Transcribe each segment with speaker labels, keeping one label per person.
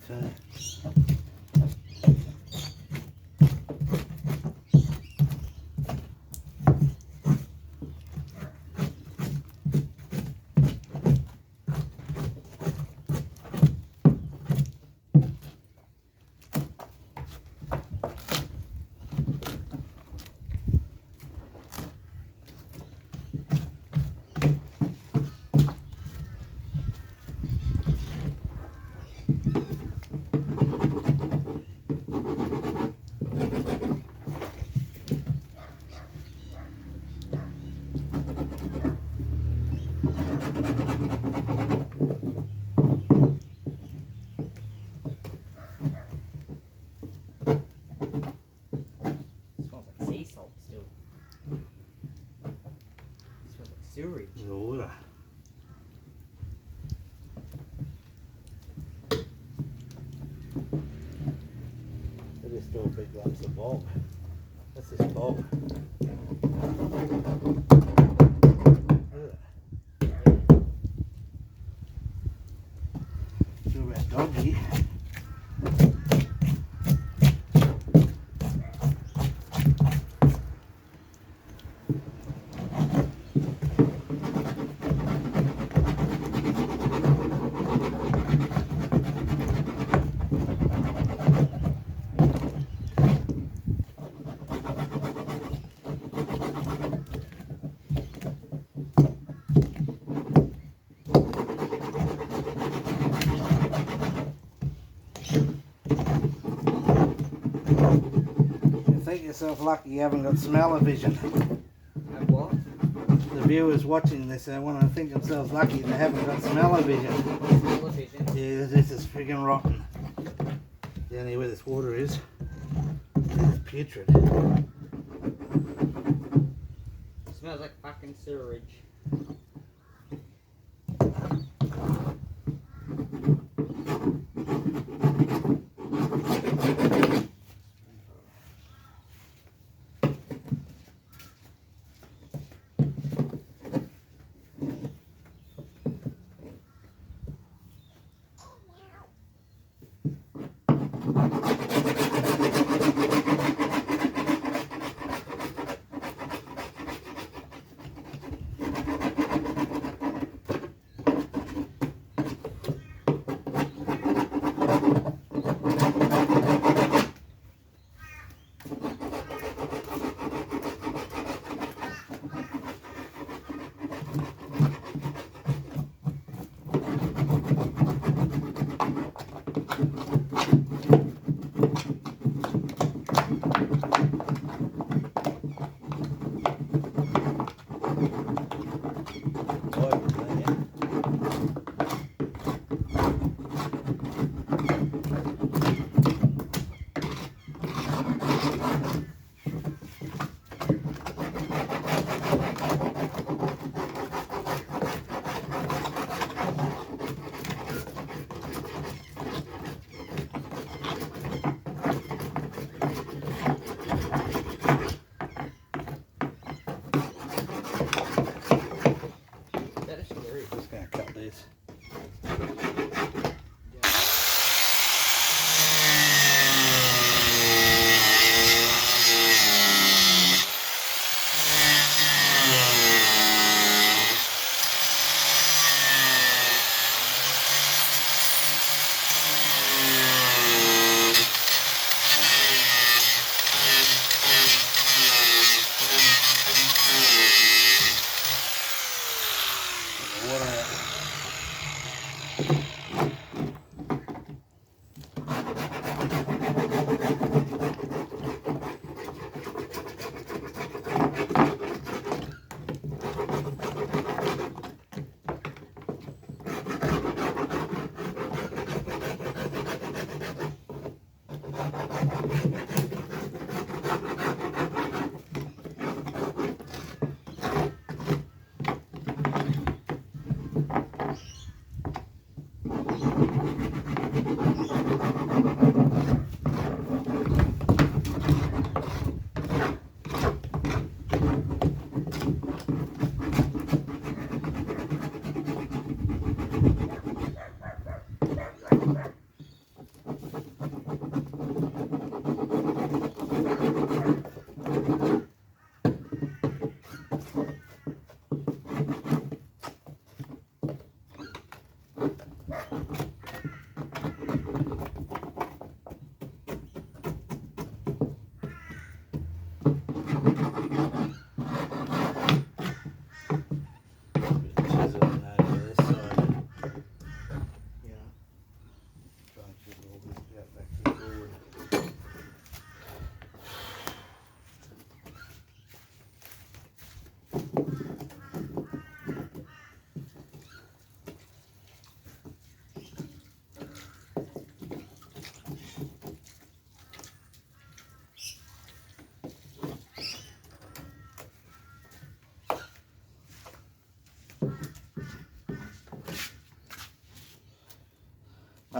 Speaker 1: too.
Speaker 2: Sewage.
Speaker 1: Water. It is still big lumps of bog. That's this bog. Still about doggy. Think yourself lucky you haven't got smell-o-vision.
Speaker 2: Have what?
Speaker 1: The viewers watching this, they want to think themselves lucky they haven't got smell-o-vision.
Speaker 2: Smell-o-vision?
Speaker 1: Yeah, this is friggin' rotten. Down here where this water is, it's putrid.
Speaker 2: Smells like fucking sewage. Just going to cut these.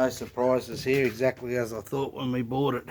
Speaker 1: No surprises here, exactly as I thought when we bought it.